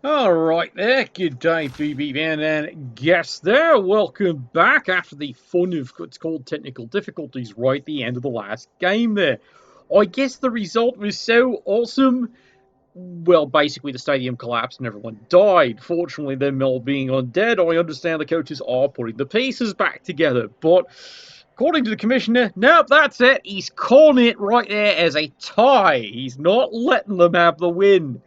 Alright there, good day BBPN and guests there, welcome back after the fun of what's called technical difficulties right at the end of the last game there. I guess the result was so awesome, well basically the stadium collapsed and everyone died. Fortunately them all being undead, I understand the coaches are putting the pieces back together, but according to the commissioner, nope, that's it, he's calling it right there as a tie, he's not letting them have the win.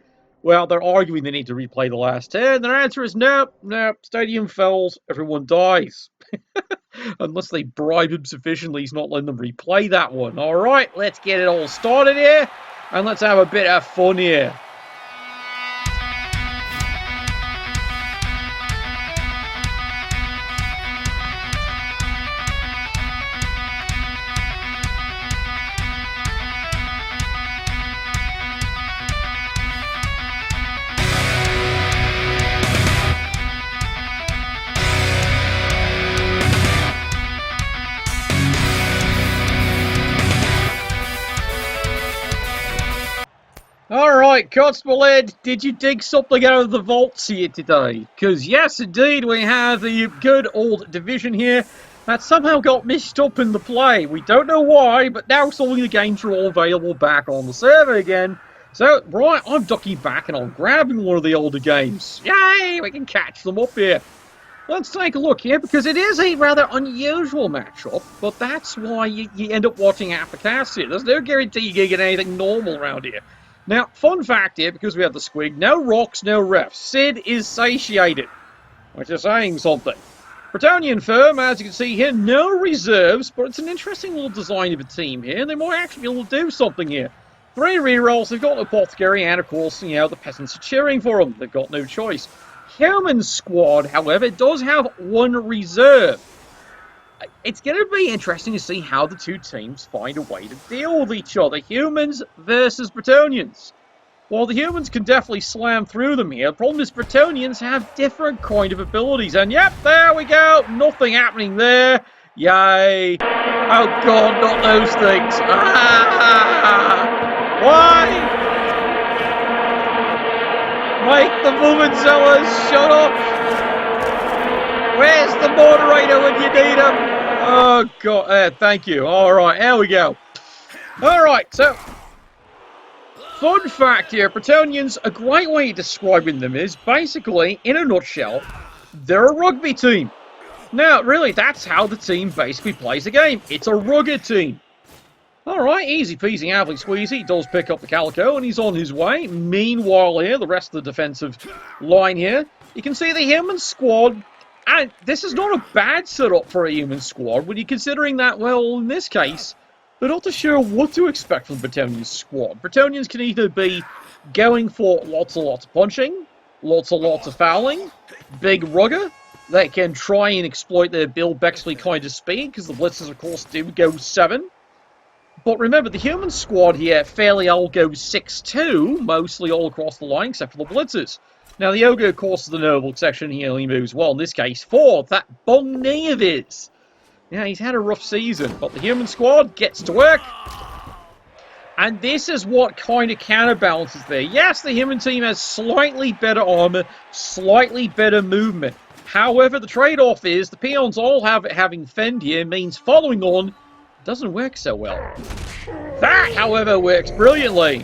Well, they're arguing they need to replay the last 10. Their answer is nope, stadium fails, everyone dies. Unless they bribe him sufficiently, he's not letting them replay that one. Alright, let's get it all started here, and let's have a bit of fun here. Alright, Constable Ed, did you dig something out of the vaults here today? Because yes, indeed, we have the good old division here that somehow got mixed up in the play. We don't know why, but now suddenly the games are all available back on the server again. So, right, I'm ducking back and I'm grabbing one of the older games. Yay, we can catch them up here. Let's take a look here, because it is a rather unusual matchup, but that's why you end up watching half the cast here. There's no guarantee you're going to get anything normal around here. Now, fun fact here, because we have the squig, no rocks, no refs. Sid is satiated, which is saying something. Bretonian firm, as you can see here, no reserves, but it's an interesting little design of a team here, and they might actually be able to do something here. 3 rerolls, they've got an apothecary, and of course, you know, the peasants are cheering for them. They've got no choice. Human squad, however, does have 1 reserve. It's going to be interesting to see how the two teams find a way to deal with each other. Humans versus Bretonians. While the humans can definitely slam through them here, the problem is Bretonians have different kind of abilities. And yep, there we go. Nothing happening there. Yay. Oh god, not those things. Ah! Why? Make the movement zealous. Shut up. Where's the moderator when you need him? Oh, God. Thank you. All right, here we go. All right, so, fun fact here. Bretonians, a great way of describing them is, basically, in a nutshell, they're a rugby team. Now, really, that's how the team basically plays the game. It's a rugged team. All right, easy peasy, happily squeezy. He does pick up the Calico, and he's on his way. Meanwhile here, the rest of the defensive line here, you can see the human squad. And this is not a bad setup for a human squad when you're considering that, well, in this case, they're not too sure what to expect from the Bretonian squad. Bretonians can either be going for lots and lots of punching, lots and lots of fouling, big rugger. They can try and exploit their Bill Bexley kind of speed, because the blitzers, of course, do go 7. But remember, the human squad here fairly all go 6-2, mostly all across the line, except for the blitzers. Now, the Ogre, of course, is the noble section. He only moves, well, in this case, 4. That bong knee of his. Yeah, he's had a rough season, but the human squad gets to work. And this is what kind of counterbalances there. Yes, the human team has slightly better armor, slightly better movement. However, the trade-off is the peons all having fend here means following on doesn't work so well. That, however, works brilliantly.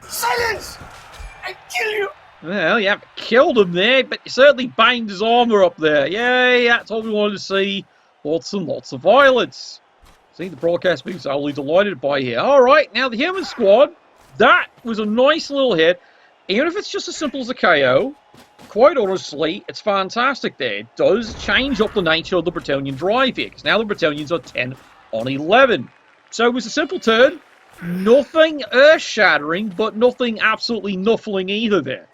Silence! I kill you! Well, you haven't killed him there, but you certainly banged his armor up there. Yay, that's all we wanted to see. Lots and lots of violence. See, the broadcast being totally delighted by here. Alright, now the human squad, that was a nice little hit. Even if it's just as simple as a KO, quite honestly, it's fantastic there. It does change up the nature of the Bretonian drive here, because now the Bretonians are 10 on 11. So it was a simple turn. Nothing earth-shattering, but nothing absolutely nuffling either there.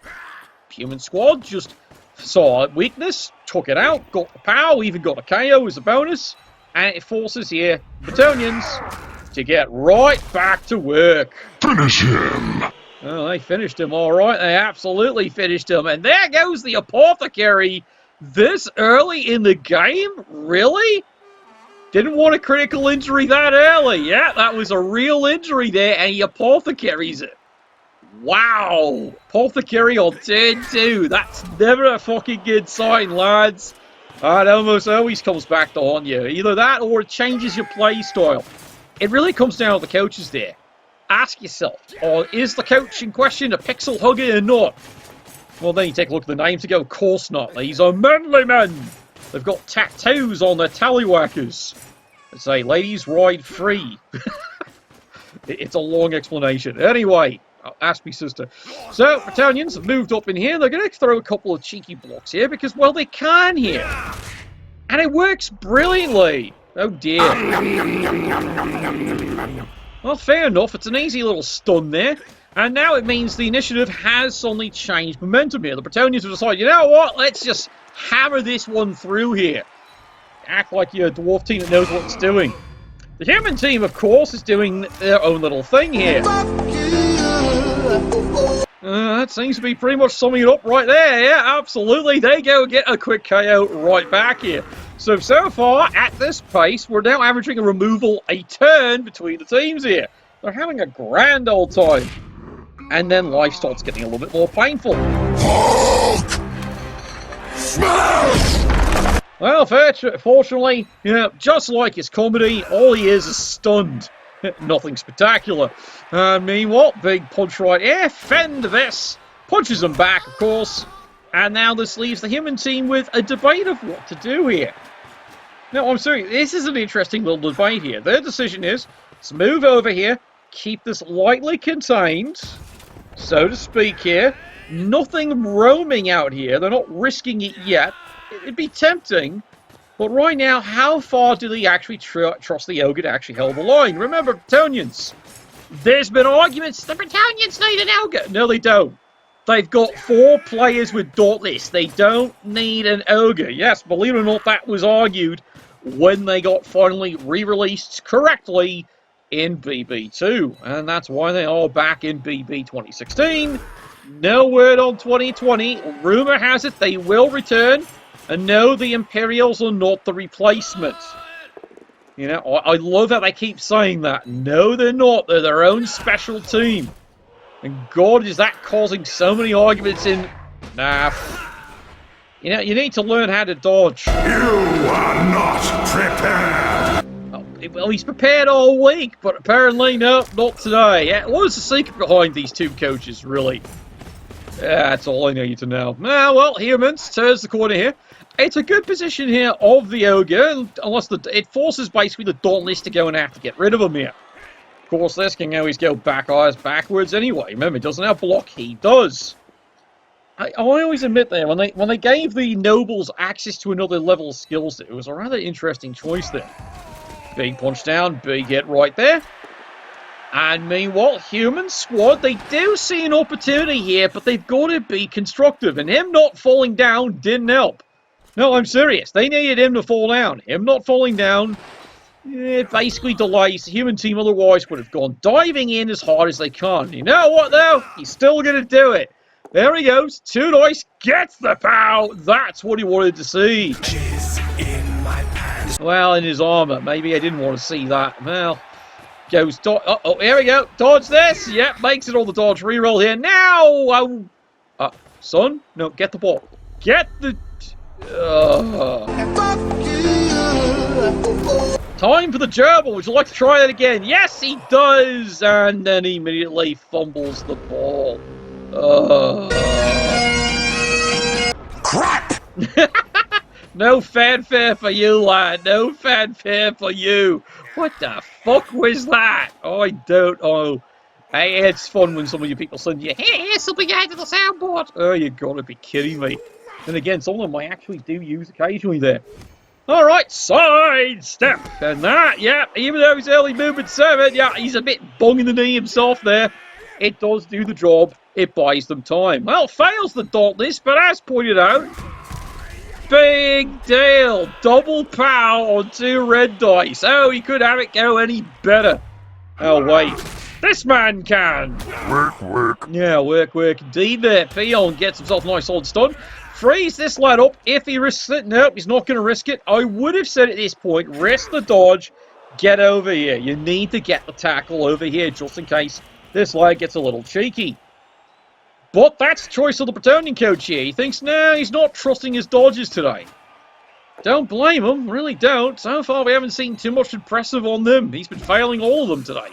Human squad just saw weakness, took it out, got the power, even got a KO as a bonus, and it forces here Bretonians to get right back to work. Finish him! Oh, they finished him, all right. They absolutely finished him. And there goes the apothecary this early in the game? Really? Didn't want a critical injury that early. Yeah, that was a real injury there, and he apothecaries it. Wow. Apothecary on turn 2. That's never a fucking good sign, lads. It almost always comes back to haunt you. Either that or it changes your play style. It really comes down to the coaches there. Ask yourself, is the coach in question a pixel hugger or not? Well, then you take a look at the names and go, of course not. These are manly men. They've got tattoos on their tallywhackers. They say, ladies, ride free. It's a long explanation. Anyway, ask me, sister. So, Britannians have moved up in here. They're going to throw a couple of cheeky blocks here because, well, they can here. And it works brilliantly. Oh, dear. Well, fair enough. It's an easy little stun there. And now it means the initiative has suddenly changed momentum here. The Bretonians have decided, you know what? Let's just hammer this one through here. Act like you're a dwarf team that knows what it's doing. The human team, of course, is doing their own little thing here. That seems to be pretty much summing it up right there. Yeah, absolutely. They go get a quick KO right back here. So far, at this pace, we're now averaging a removal a turn between the teams here. They're having a grand old time. And then life starts getting a little bit more painful. Hulk! Smash! Well, fortunately, you know, just like his comedy, all he is stunned. Nothing spectacular. Meanwhile, big punch right here. Fend this. Punches him back, of course. And now this leaves the human team with a debate of what to do here. Now, I'm sorry, this is an interesting little debate here. Their decision is, let's move over here, keep this lightly contained, so to speak here. Nothing roaming out here. They're not risking it yet. It'd be tempting. But right now, how far do they actually trust the ogre to actually hold the line? Remember, Bretonians, there's been arguments, the Bretonians need an ogre. No, they don't. They've got 4 players with Dauntless. They don't need an ogre. Yes, believe it or not, that was argued when they got finally re-released correctly in BB2. And that's why they are back in BB 2016. No word on 2020. Rumor has it they will return. And no, the Imperials are not the replacement. You know, I love how they keep saying that. No, they're not. They're their own special team. And God, is that causing so many arguments in... Nah. You know, you need to learn how to dodge. You are not prepared. Well, he's prepared all week, but apparently, no, not today. Yeah, what is the secret behind these two coaches, really? Yeah, that's all I need to know. Well, humans, turns the corner here. It's a good position here of the ogre, unless it forces basically the Dauntless to go and have to get rid of him here. Of course, this can always go backwards anyway. Remember, he doesn't have block, he does. I always admit there, when they gave the nobles access to another level of skills, it was a rather interesting choice there. Big punch down, big hit right there. And meanwhile, human squad, they do see an opportunity here, but they've got to be constructive. And him not falling down didn't help. No, I'm serious. They needed him to fall down. Him not falling down, it basically delays the human team. Otherwise, would have gone diving in as hard as they can. You know what, though? He's still going to do it. There he goes. 2 dice. Gets the pow. That's what he wanted to see. In my pants. Well, in his armor. Maybe I didn't want to see that. Well, goes... Oh, here we go. Dodge this. Yep, makes it all the dodge reroll here. Now! Son? No, get the ball. Get the... Time for the gerbil. Would you like to try that again? Yes, he does. And then he immediately fumbles the ball. Crap! No fanfare for you, lad. No fanfare for you. What the fuck was that? I don't know. Hey, it's fun when some of you people send you, hey, here's something out of the soundboard. Oh, you gotta be kidding me. And again, some of them I actually do use occasionally there. Alright, sidestep. And that, yeah, even though he's early movement 7, yeah, he's a bit bunging the knee himself there. It does do the job. It buys them time. Well, fails the Dauntless, but as pointed out, big deal. Double pow on 2 red dice. Oh, he could have it go any better. Oh, wait. This man can. Work. Yeah, work indeed there. Peon gets himself a nice solid stun. Freeze this lad up if he risks it. Nope, he's not going to risk it. I would have said at this point, risk the dodge, get over here. You need to get the tackle over here just in case this lad gets a little cheeky. But that's the choice of the Bretonian coach here. He thinks, no, he's not trusting his dodges today. Don't blame him, really don't. So far we haven't seen too much impressive on them. He's been failing all of them today.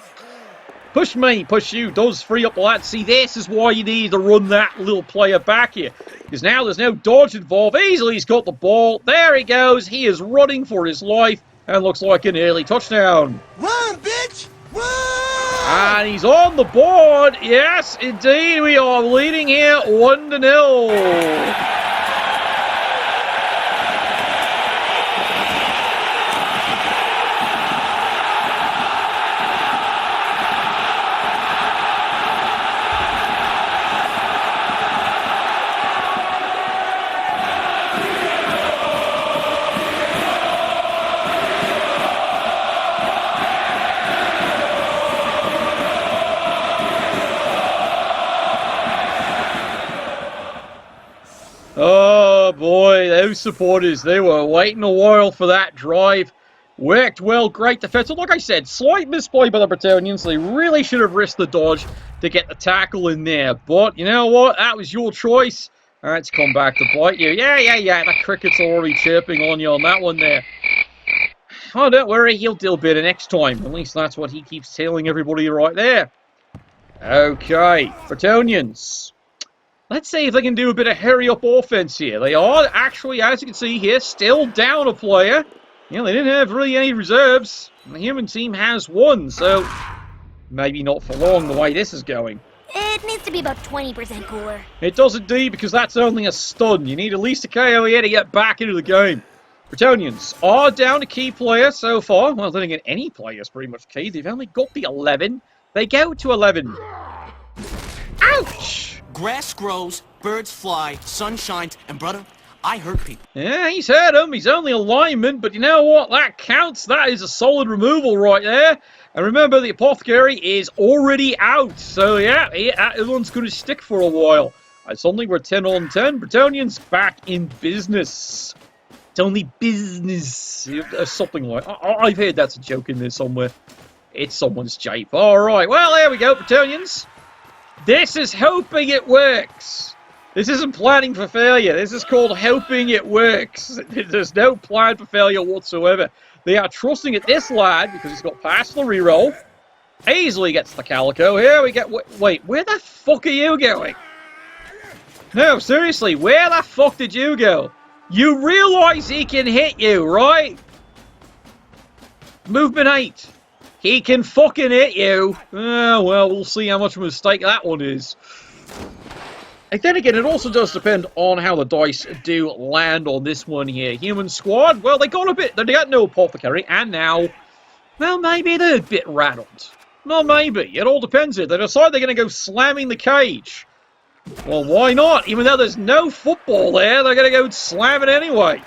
Push me, push you, does free up the lad. See, this is why you need to run that little player back here. Because now there's no dodge involved. Easily he's got the ball. There he goes. He is running for his life. And looks like an early touchdown. Run, bitch! Run! And he's on the board. Yes, indeed. We are leading here 1-0. Oh boy, those supporters, they were waiting a while for that drive. Worked well, great defense. Like I said, slight misplay by the Bretonians. They really should have risked the dodge to get the tackle in there. But you know what? That was your choice. It's come back to bite you. Yeah. That cricket's already chirping on you on that one there. Oh, don't worry, he'll deal better next time. At least that's what he keeps telling everybody right there. Okay, Bretonians. Let's see if they can do a bit of hurry-up offense here. They are actually, as you can see here, still down a player. You know, they didn't have really any reserves. And the human team has one, so maybe not for long the way this is going. It needs to be about 20% cooler. It does indeed, because that's only a stun. You need at least a KO here to get back into the game. Bretonians are down a key player so far. Well, they didn't get any players pretty much key. They've only got the 11. They go to 11. Ouch! Grass grows, birds fly, sun shines, and brother, I hurt people. Yeah, he's hurt him. He's only a lineman, but you know what? That counts. That is a solid removal right there. And remember, the apothecary is already out. So yeah, everyone's going to stick for a while. And suddenly we're 10 on 10. Bretonians back in business. It's only business. Something like... I've heard that's a joke in there somewhere. It's someone's jape. All right, well, there we go, Bretonians. This is hoping it works. This isn't planning for failure. This is called hoping it works. There's no plan for failure whatsoever. They are trusting at this lad because he's got past the reroll. Easily gets the calico. Here we get... Wait, where the fuck are you going? No, seriously, where the fuck did you go? You realize he can hit you, right? Movement 8. He can fucking hit you. Oh, well, we'll see how much of a mistake that one is. And then again, it also does depend on how the dice do land on this one here. Human squad, well, they got no apothecary, and now, well, maybe they're a bit rattled. No, maybe. It all depends here. They decide they're going to go slamming the cage. Well, why not? Even though there's no football there, they're going to go slam it anyway.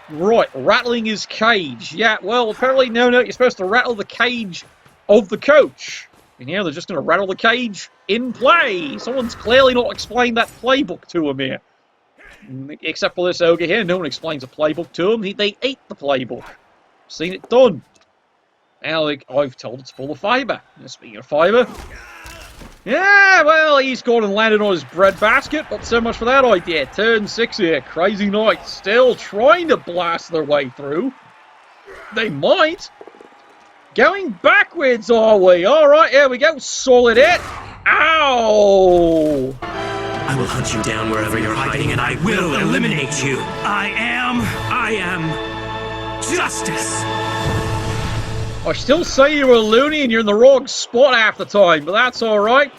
Right, rattling his cage. Yeah, well, apparently, no, you're supposed to rattle the cage of the coach. And yeah, they're just going to rattle the cage in play. Someone's clearly not explained that playbook to him here. Except for this ogre here, no one explains a playbook to him. They ate the playbook. Seen it done. Now, I've told it's full of fibre. Speaking of fibre... Yeah, well, he's gone and landed on his bread basket, but so much for that idea. Turn 6 here. Crazy Knights still trying to blast their way through. They might. Going backwards, are we? All right, here we go. Solid hit. Ow! I will hunt you down wherever you're hiding, and I will eliminate you. I am justice. I still say you're a loony and you're in the wrong spot half the time, but that's alright.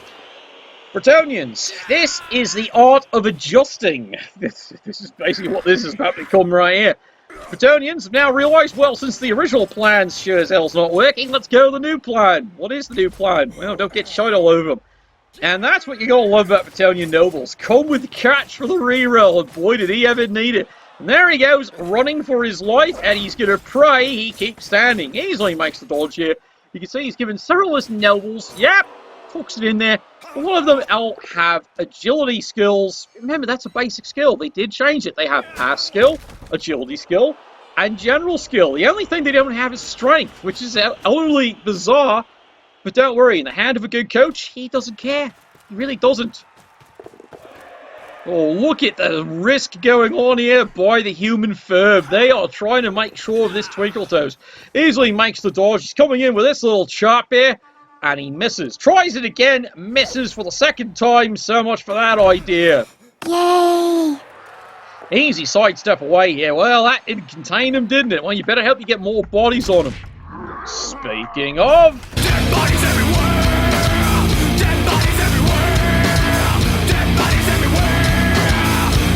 Bretonians, this is the art of adjusting. This is basically what this is about to become right here. Bretonians have now realised, well, since the original plan sure as hell's not working, let's go to the new plan. What is the new plan? Well, don't get shot all over them. And that's what you're going to love about Bretonian nobles. Come with the catch for the reroll, and boy, did he ever need it. And there he goes, running for his life, and he's going to pray he keeps standing. Easily makes the dodge here. You can see he's given several of his nobles. Yep, hooks it in there. A lot of them all have agility skills. Remember, that's a basic skill. They did change it. They have pass skill, agility skill, and general skill. The only thing they don't have is strength, which is utterly bizarre. But don't worry, in the hand of a good coach, he doesn't care. He really doesn't. Oh, look at the risk going on here by the human firm. They are trying to make sure of this Twinkletoes. Easily makes the dodge. He's coming in with this little chop here, and he misses. Tries it again, misses for the second time. So much for that idea. Yay! Easy sidestep away here. Well, that didn't contain him, didn't it? Well, you better help you get more bodies on him. Speaking of... Dead bodies everywhere! Dead bodies everywhere! Dead bodies everywhere!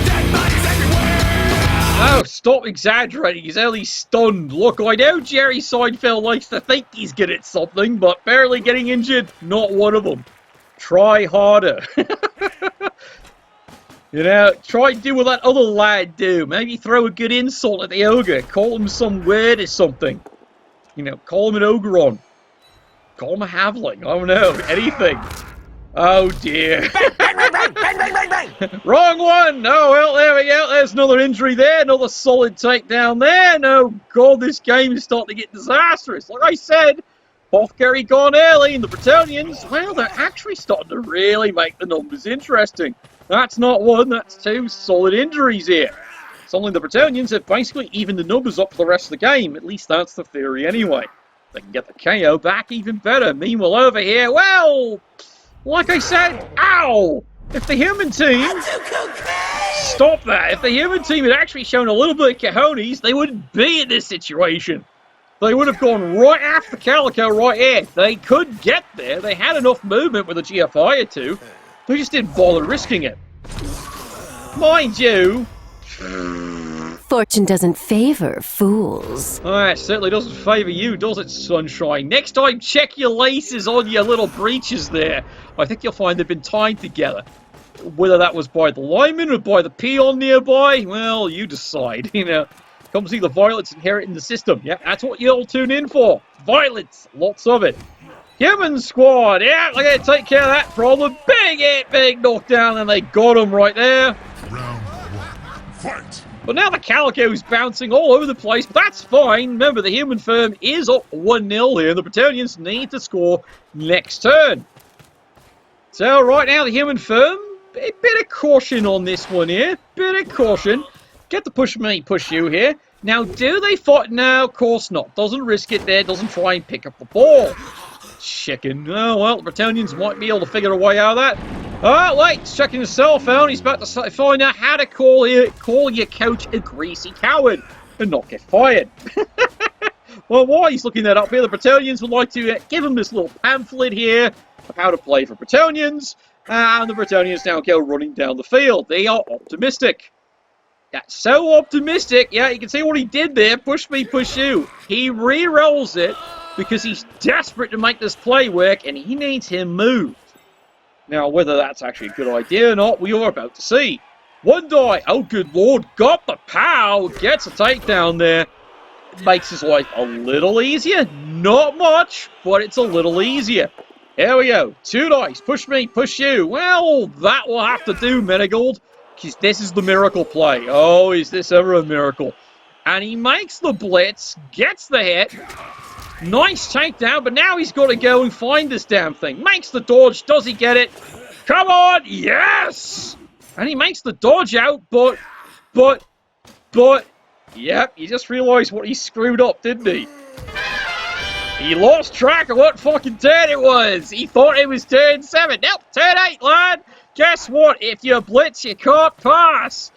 Dead bodies everywhere! Oh, stop exaggerating. He's only stunned. Look, I know Jerry Seinfeld likes to think he's good at something, but barely getting injured, not one of them. Try harder. You know, try and do what that other lad do. Maybe throw a good insult at the ogre. Call him some word or something. You know, call him an ogron. Call him a halfling. I don't know. Anything. Oh, dear. Wrong one. Oh, well, there we go. There's another injury there. Another solid takedown there. No, God, this game is starting to get disastrous. Like I said, Bothgary gone early, and the Bretonians, well, they're actually starting to really make the numbers interesting. That's not one, that's two solid injuries here. Suddenly the Bretonians have basically evened the numbers up for the rest of the game. At least that's the theory anyway. They can get the KO back even better. Meanwhile over here, well, like I said, ow! If the human team... Stop that! If the human team had actually shown a little bit of cojones, they wouldn't be in this situation. They would have gone right after Calico right here. They could get there. They had enough movement with a GFI or two. They just didn't bother risking it. Mind you... Fortune doesn't favor fools. It certainly doesn't favour you, does it, Sunshine? Next time, check your laces on your little breeches there. I think you'll find they've been tied together. Whether that was by the lineman or by the peon nearby, well, you decide, you know. Come see the violence inherent in the system. Yeah, that's what you all tune in for. Violence. Lots of it. Human squad. Yeah, they're going to take care of that problem. Big hit, big knockdown, and they got him right there. Round one, fight! But now the Calico's bouncing all over the place, but that's fine. Remember, the human firm is up 1-0 here. The Bretonians need to score next turn. So right now, the human firm, a bit of caution on this one here. Bit of caution. Get the push me, push you here. Now, do they fight? No, of course not. Doesn't risk it there. Doesn't try and pick up the ball. Chicken. Oh, well, the Bretonians might be able to figure a way out of that. Oh, wait, he's checking his cell phone. He's about to find out how to call your coach a greasy coward and not get fired. Well, while he's looking that up here, the Bretonians would like to give him this little pamphlet here of how to play for Bretonians. And the Bretonians now go running down the field. They are optimistic. That's so optimistic. Yeah, you can see what he did there. Push me, push you. He re-rolls it because he's desperate to make this play work and he needs him moved. Now, whether that's actually a good idea or not, we are about to see. One die. Oh, good lord. Got the pow. Gets a takedown there. Makes his life a little easier. Not much, but it's a little easier. Here we go. 2 dice. Push me, push you. Well, that will have to do, Menigold. Because this is the miracle play. Oh, is this ever a miracle? And he makes the blitz. Gets the hit. Nice takedown, but now he's got to go and find this damn thing. Makes the dodge. Does he get it? Come on. Yes! And he makes the dodge out, but... Yep, you just realised what he screwed up, didn't he? He lost track of what fucking turn it was. He thought it was turn 7. Nope, turn 8, lad. Guess what? If you blitz, you can't pass.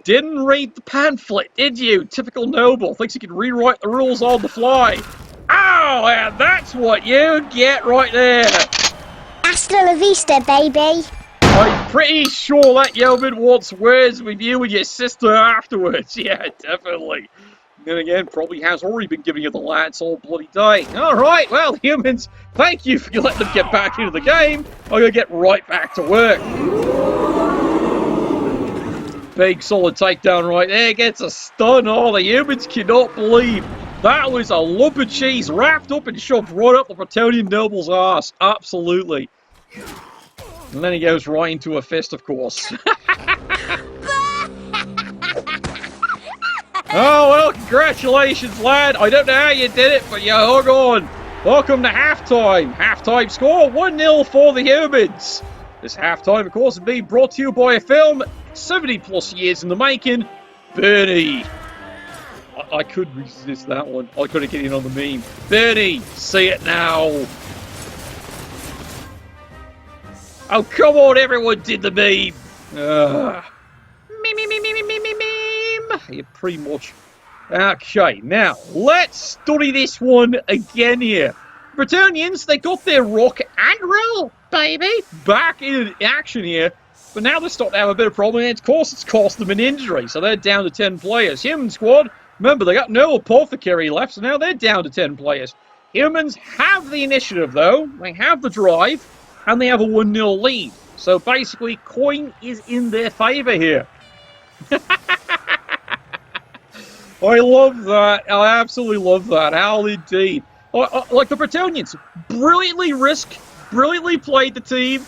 Didn't read the pamphlet, did you? Typical noble. Thinks he can rewrite the rules on the fly. Oh, and that's what you get right there. Hasta la vista, baby. I'm pretty sure that yeoman wants words with you and your sister afterwards. Yeah, definitely. Then again, probably has already been giving you the lads all bloody day. Alright, well, humans, thank you for letting them get back into the game. I'm going to get right back to work. Big solid takedown right there. Gets a stun. Oh, the humans cannot believe That was a lump of cheese wrapped up and shoved right up the Bretonian noble's ass. Absolutely. And then he goes right into a fist, of course. Oh, well, congratulations, lad. I don't know how you did it, but you hung on. Welcome to halftime. Halftime score, 1-0 for the Humans. This halftime, of course, is being brought to you by a film 70 plus years in the making, Bernie. I could resist that one. I could have get in on the meme. Bernie, see it now. Oh, come on, everyone did the meme. Meme. Yeah, pretty much. Okay, now, let's study this one again here. Bretonians, they got their rock and roll, baby, back in action here. But now they're starting to have a bit of problem, and of course it's cost them an injury, so they're down to 10 players. Human squad, remember, they got no apothecary left, so now they're down to 10 players. Humans have the initiative, though. They have the drive, and they have a 1-0 lead. So basically, coin is in their favour here. I love that. I absolutely love that. How indeed. Like the Bretonians, brilliantly played the team,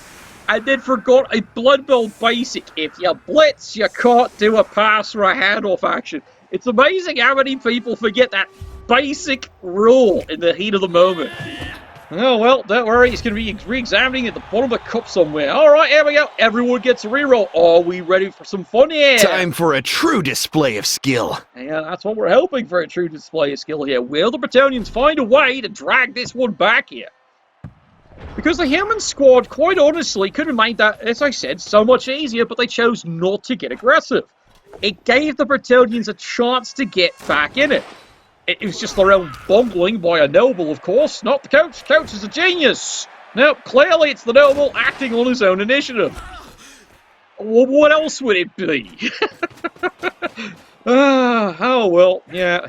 and then forgot a Blood Bowl basic. If you blitz, you can't do a pass or a handoff action. It's amazing how many people forget that basic rule in the heat of the moment. Oh, well, don't worry. It's going to be re-examining at the bottom of the cup somewhere. All right, here we go. Everyone gets a reroll. Are we ready for some fun here? Time for a true display of skill. Yeah, that's what we're hoping for, a true display of skill here. Will the Bretonians find a way to drag this one back here? Because the human squad, quite honestly, could have made that, as I said, so much easier, but they chose not to get aggressive. It gave the Bretonians a chance to get back in it. It was just their own bungling by a noble, of course, not the coach. Coach is a genius. No, clearly it's the noble acting on his own initiative. Well, what else would it be? Oh, well, yeah.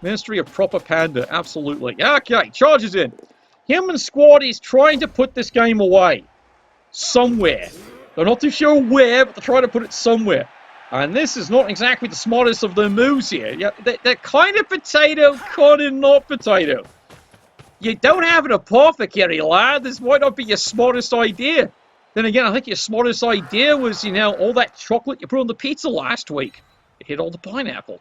Ministry of Proper Panda, absolutely. Okay, charges in. Human squad is trying to put this game away. Somewhere. They're not too sure where, but they're trying to put it somewhere. And this is not exactly the smartest of their moves here. Yeah, they're kind of potato, kind of not potato. You don't have an apothecary, lad. This might not be your smartest idea. Then again, I think your smartest idea was, you know, all that chocolate you put on the pizza last week. It hit all the pineapple.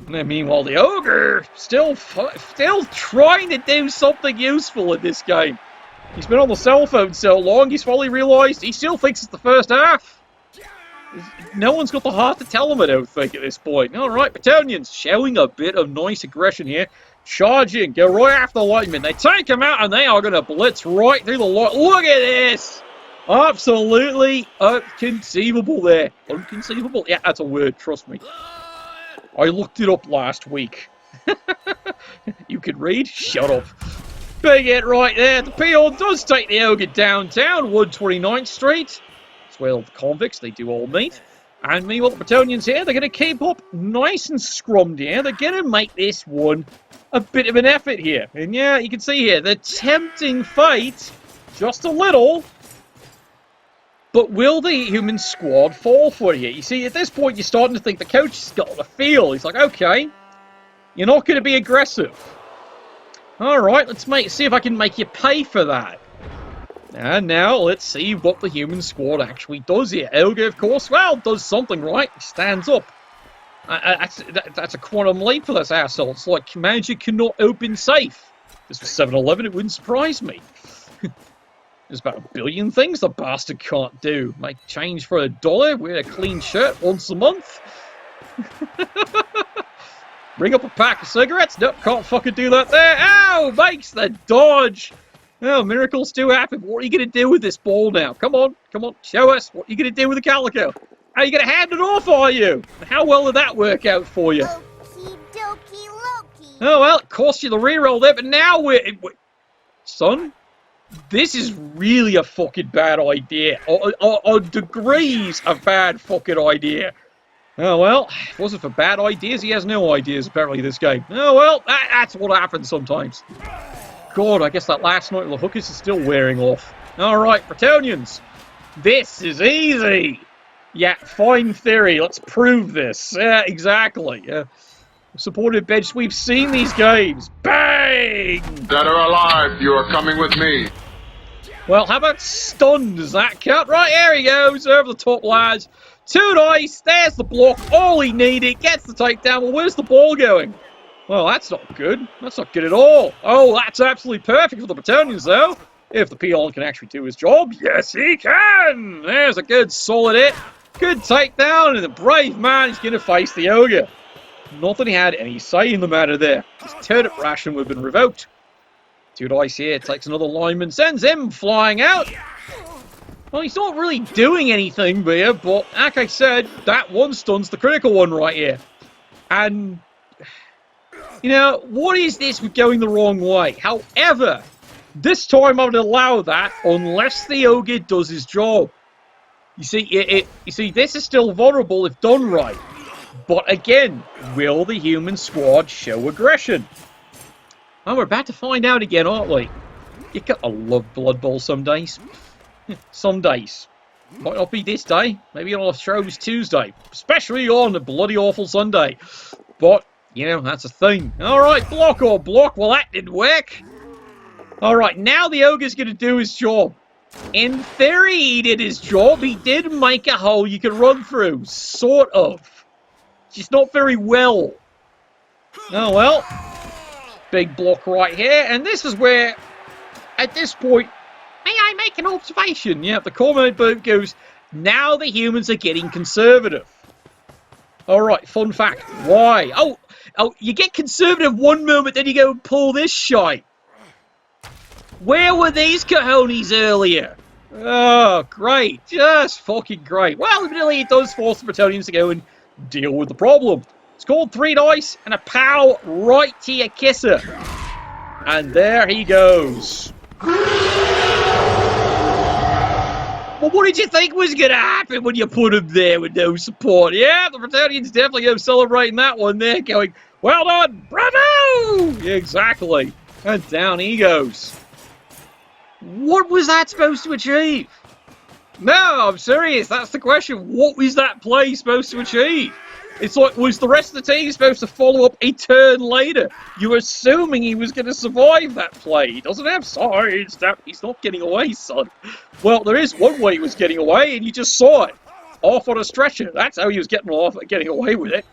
And meanwhile, the ogre still trying to do something useful in this game. He's been on the cell phone so long, he's finally realised he still thinks it's the first half. No one's got the heart to tell him, I don't think, at this point. All right, Bretonians showing a bit of nice aggression here. Charging, go right after the linemen. They take him out, and they are going to blitz right through the line. Look at this! Absolutely inconceivable there. Inconceivable? Yeah, that's a word, trust me. I looked it up last week. You can read? Shut up. Big hit right there. The peon does take the ogre downtown, 129th Street. It's where all the convicts, they do all meet. And meanwhile, the Bretonians here, they're going to keep up nice and scrummed here. They're going to make this one a bit of an effort here. And yeah, you can see here, they're tempting fate just a little. But will the human squad fall for you? You see, at this point, you're starting to think the coach has got the feel. He's like, okay, you're not going to be aggressive. All right, let's see if I can make you pay for that. And now, let's see what the human squad actually does here. Ogre, of course, well, does something right. He stands up. That's a quantum leap for this asshole. It's like magic cannot open safe. This was 7-Eleven, it wouldn't surprise me. There's about 1 billion things the bastard can't do. Make change for $1, wear a clean shirt once a month. Bring up a pack of cigarettes. Nope, can't fucking do that there. Ow! Makes the dodge. Oh, miracles do happen. What are you going to do with this ball now? Come on, show us. What are you going to do with the calico? Are you going to hand it off, are you? How well did that work out for you? Okie dokie Loki. Oh, well, it cost you the reroll there, but now we're... Son, this is really a fucking bad idea. On degrees of bad fucking idea. Oh, well, if it wasn't for bad ideas, he has no ideas, apparently, this game. Oh, well, that's what happens sometimes. God, I guess that last night of the hookers is still wearing off. Alright, Bretonians. This is easy. Yeah, fine theory. Let's prove this. Yeah, exactly. Supported bench. We've seen these games. Bang! Dead or alive, you are coming with me. Well, how about stunned? Does that count? Right, here he goes. Over the top, lads. 2 dice. There's the block. All he needed. Gets the takedown. Well, where's the ball going? Well, that's not good. That's not good at all. Oh, that's absolutely perfect for the Bretonians, though. If the peon can actually do his job. Yes, he can. There's a good solid hit. Good takedown. And the brave man is going to face the ogre. Not that he had any say in the matter there. His turnip ration would have been revoked. 2 dice here, takes another lineman, sends him flying out. Well, he's not really doing anything here, but like I said, that one stun's the critical one right here. And, you know, what is this with going the wrong way? However, this time I would allow that unless the ogre does his job. You see, this is still vulnerable if done right. But again, will the human squad show aggression? Oh, we're about to find out again, aren't we? I love Blood Bowl some days. Some days. Might not be this day. Maybe on Throws Tuesday. Especially on a bloody awful Sunday. But, you know, that's a thing. Alright, block or block. Well, that didn't work. Alright, now the ogre's going to do his job. In theory, he did his job. He did make a hole you can run through. Sort of. Just not very well. Oh, well. Big block right here, and this is where, at this point, may I make an observation? Yeah, the comment boat goes, now the humans are getting conservative. Alright, fun fact. Why? Oh, you get conservative one moment, then you go and pull this shite. Where were these cojones earlier? Oh, great. Just fucking great. Well, really, it does force the Bretonians to go and deal with the problem. It's called 3 dice and a pow right to your kisser. And there he goes. Well, what did you think was going to happen when you put him there with no support? Yeah, the Bretonians definitely go celebrating that one there, going, well done, bravo! Yeah, exactly. And down he goes. What was that supposed to achieve? No, I'm serious. That's the question. What was that play supposed to achieve? It's like, was the rest of the team supposed to follow up a turn later? You're assuming he was going to survive that play. He doesn't have sides. He's not getting away, son. Well, there is one way he was getting away, and you just saw it. Off on a stretcher. That's how he was getting away with it.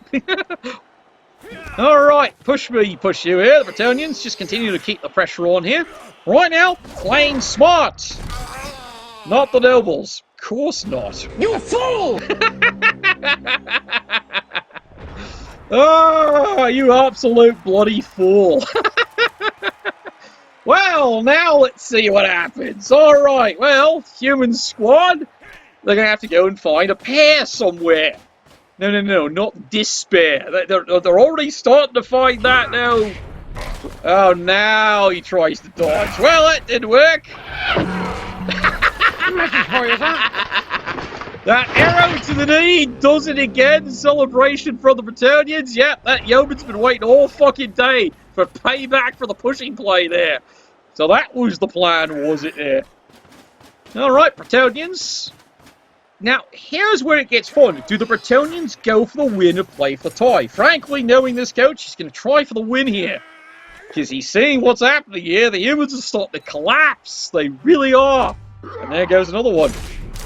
Alright, push me, push you here. The Bretonians just continue to keep the pressure on here. Right now, playing smart. Not the nobles. Of course not. You fool! Oh, you absolute bloody fool. Well, now let's see what happens. Alright, well, human squad, they're going to have to go and find a pair somewhere. No, not despair. They're already starting to find that now. Oh, now he tries to dodge. Well, that didn't work. That arrow to the knee does it again. Celebration from the Bretonians. Yep, that yeoman's been waiting all fucking day for payback for the pushing play there. So that was the plan, was it there? Alright, Bretonians. Now, here's where it gets fun. Do the Bretonians go for the win or play for the tie? Frankly, knowing this coach, he's going to try for the win here. Because he's seeing what's happening here. The humans are starting to collapse. They really are. And there goes another one.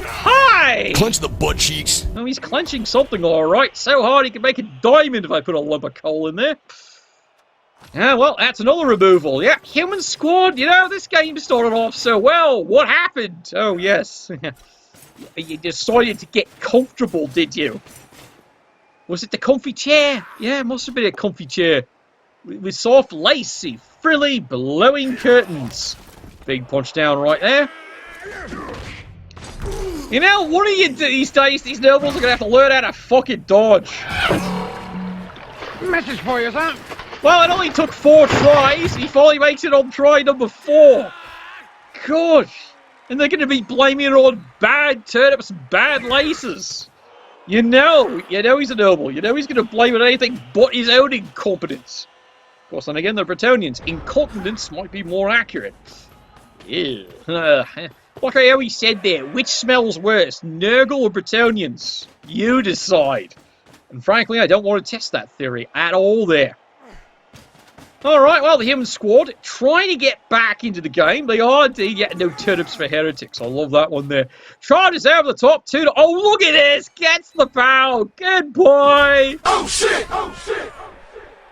Hi! Clench the butt cheeks. Oh, he's clenching something alright. So hard he can make a diamond if I put a lump of coal in there. Yeah, well, that's another removal. Yeah, human squad, you know, this game started off so well. What happened? Oh, yes. You decided to get comfortable, did you? Was it the comfy chair? Yeah, it must have been a comfy chair. With soft, lacy, frilly, blowing curtains. Big punch down right there. You know, one of you these days, these nobles are going to have to learn how to fucking dodge. Message for you, sir. Well, it only took 4 tries. He finally makes it on try number 4. God. And they're going to be blaming it on bad turnips and bad laces. You know he's a noble. You know he's going to blame it on anything but his own incompetence. Of course, and again, the Bretonians. Incompetence might be more accurate. Ew. Like I always said there, which smells worse, Nurgle or Bretonians? You decide. And frankly, I don't want to test that theory at all there. Alright, well, the human squad trying to get back into the game. They are indeed getting no turnips for heretics. I love that one there. Charges over the top, 2 to... Oh, look at this! Gets the foul! Good boy! Oh shit! Oh shit!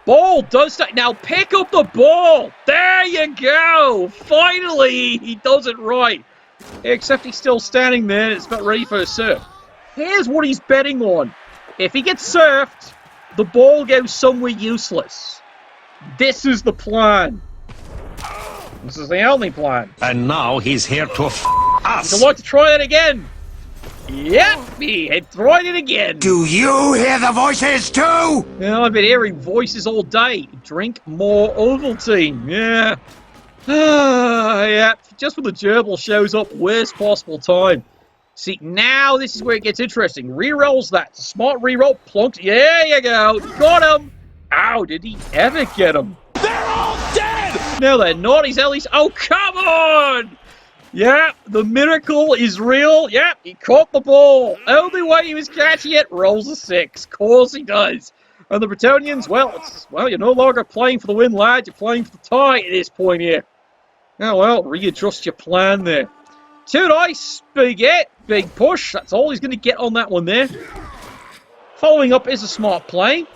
Ball does that. Now pick up the ball. There you go. Finally, he does it right. Except he's still standing there. It's not ready for a serve. Here's what he's betting on. If he gets served, the ball goes somewhere useless. This is the plan. This is the only plan. And now he's here to us. Would you like to try that again? Yep, he had tried it again. Do you hear the voices too? Yeah, I've been hearing voices all day. Drink more Ovaltine. Yeah. Yeah, just when the gerbil shows up, worst possible time. See, now this is where it gets interesting. Rerolls that. It's a smart reroll. Plunked. There you go. Got him. Ow, did he ever get him? They're all dead! No, they're not. He's at least... Oh, come on! Yeah, the miracle is real. Yeah, he caught the ball. Only way he was catching it, rolls a 6. Of course he does. And the Bretonians, well, you're no longer playing for the win, lad. You're playing for the tie at this point here. Oh, well, readjust your plan there. 2 dice, big hit, big push. That's all he's going to get on that one there. Following up is a smart play.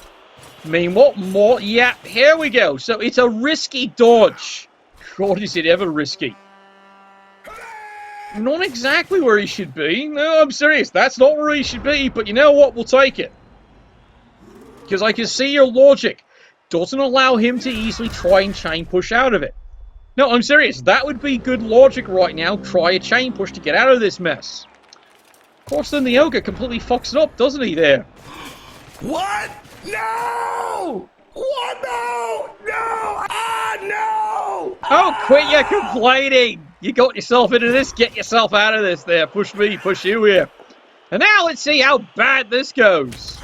Meanwhile, more. Yeah, here we go. So it's a risky dodge. God, is it ever risky. Not exactly where he should be. No, I'm serious. That's not where he should be. But you know what? We'll take it. Because I can see your logic doesn't allow him to easily try and chain push out of it. No, I'm serious. That would be good logic right now. Try a chain push to get out of this mess. Of course, then the ogre completely fucks it up, doesn't he, there? What? No! What? No! No! Ah, no! Oh, quit your complaining! You got yourself into this, get yourself out of this there. Push me, push you here. And now let's see how bad this goes.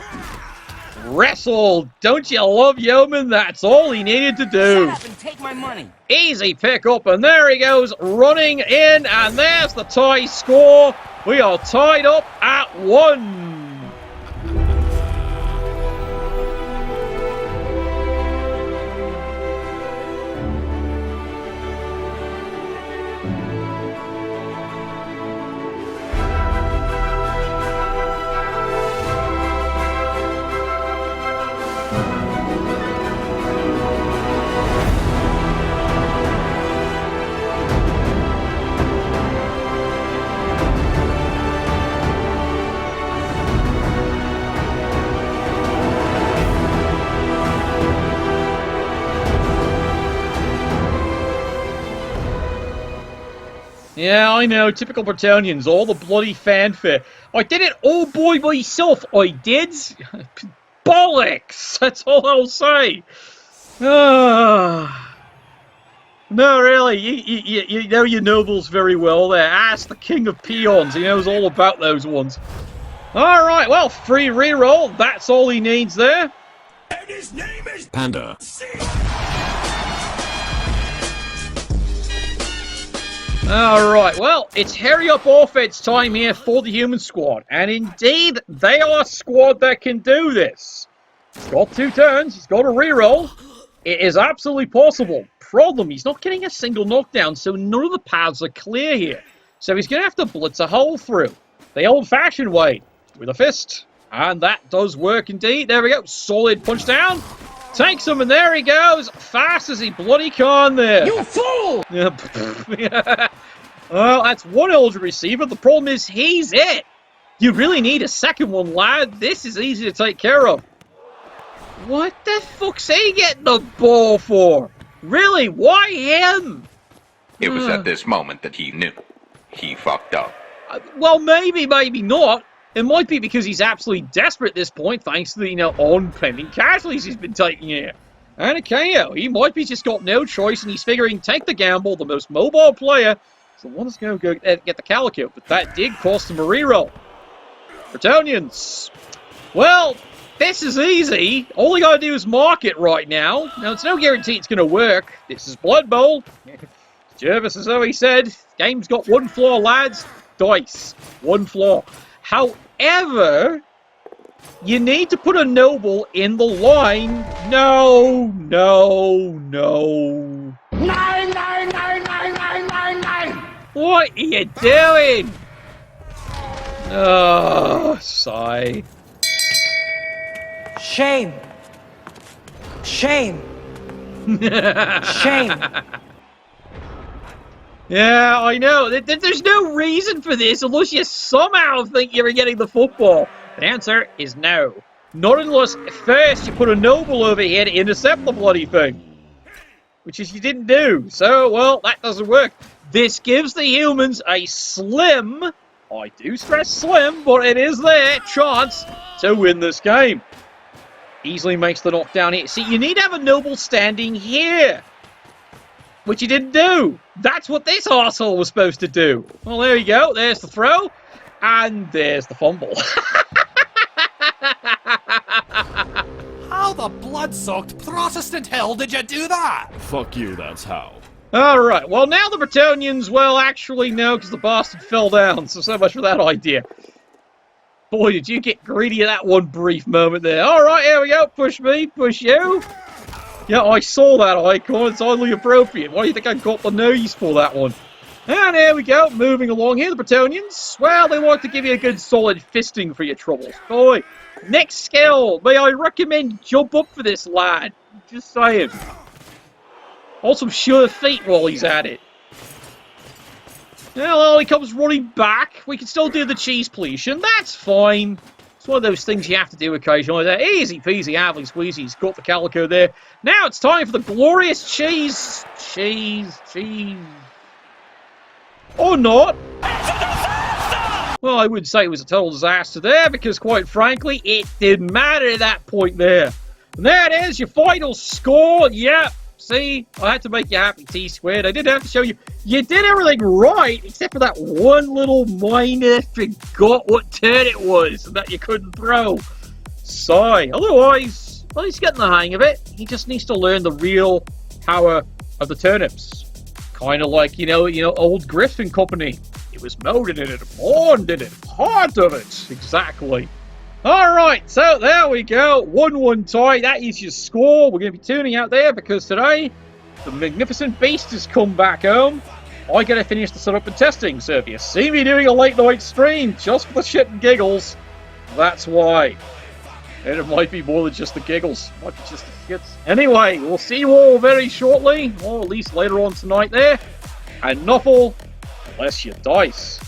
Wrestle! Don't you love Yeoman? That's all he needed to do. Shut up and take my money. Easy pick up, and there he goes, running in, and there's the tie score. We are tied up at 1. Yeah, I know, typical Bretonians, all the bloody fanfare. I did it all by myself, I did. Bollocks, that's all I'll say. No, really, you know your nobles very well there. Ask the king of peons, he knows all about those ones. Alright, well, free reroll, that's all he needs there. And his name is Panda. Alright, well, it's hurry up offense time here for the human squad. And indeed, they are a squad that can do this. He's got 2 turns, he's got a reroll. It is absolutely possible. Problem, he's not getting a single knockdown, so none of the paths are clear here. So he's going to have to blitz a hole through. The old-fashioned way, with a fist. And that does work indeed. There we go, solid punch down. Takes him, and there he goes, fast as he bloody can there. You fool! Yeah. Well, that's one eligible receiver. The problem is, he's it. You really need a second one, lad. This is easy to take care of. What the fuck's he getting the ball for? Really, why him? It was at this moment that he knew. He fucked up. Well, maybe not. It might be because he's absolutely desperate at this point, thanks to the, on-pending casualties he's been taking here. And a KO. He might be just got no choice, and he's figuring, take the gamble, the most mobile player, is the one that's going to go get the Calico. But that did cost him a reroll. Bretonians. Well, this is easy. All you got to do is mark it right now. Now, it's no guarantee it's going to work. This is Blood Bowl. Jervis has always said, game's got 1 flaw, lads. Dice. 1 flaw. However, You need to put a noble in the line. No, no, no. 9. What are you doing? Oh, sigh. Shame. Shame. Shame. Yeah, I know. There's no reason for this unless you somehow think you're getting the football. The answer is no. Not unless first you put a noble over here to intercept the bloody thing. Which is you didn't do. So, well, that doesn't work. This gives the humans a slim, I do stress slim, but it is there, chance to win this game. Easily makes the knockdown here. See, you need to have a noble standing here. Which you didn't do. That's what this arsehole was supposed to do. Well, there you go. There's the throw. And there's the fumble. How the blood-soaked Protestant hell did you do that? Fuck you, that's how. Alright, well now the Bretonians, well actually no, because the bastard fell down, so much for that idea. Boy, did you get greedy at that one brief moment there. Alright, here we go, push me, push you. Yeah, I saw that icon, it's oddly appropriate. Why do you think I got the nose for that one? And there we go, moving along here, the Bretonians. Well, they want to give you a good solid fisting for your troubles. Boy, next skill, may I recommend jump up for this lad. Just saying. Also, sure feet while he's at it. Well, he comes running back. We can still do the cheese pleation. That's fine. It's one of those things you have to do occasionally. There, easy peasy, happily squeezy. He's got the calico there. Now it's time for the glorious cheese. Cheese. Or not. Well, I wouldn't say it was a total disaster there, because quite frankly, it didn't matter at that point there. And there it is, your final score. Yeah. See, I had to make you happy, T-squared. I didn't have to show you. You did everything right, except for that one little minor forgot what turn it was and that you couldn't throw. Sigh. Otherwise, well, he's getting the hang of it. He just needs to learn the real power of the turnips. Kind of like, you know, old Griffin Company. It was molded in it, born in it, part of it. Exactly. Alright, so there we go. 1-1 tie. That is your score. We're going to be tuning out there because today the magnificent beast has come back home. I got to finish the setup and testing, so if you see me doing a late night stream just for the shit and giggles, that's why. And it might be more than just the giggles. It might be just the shits. Anyway, we'll see you all very shortly, or at least later on tonight there. And Nuffle, bless your dice.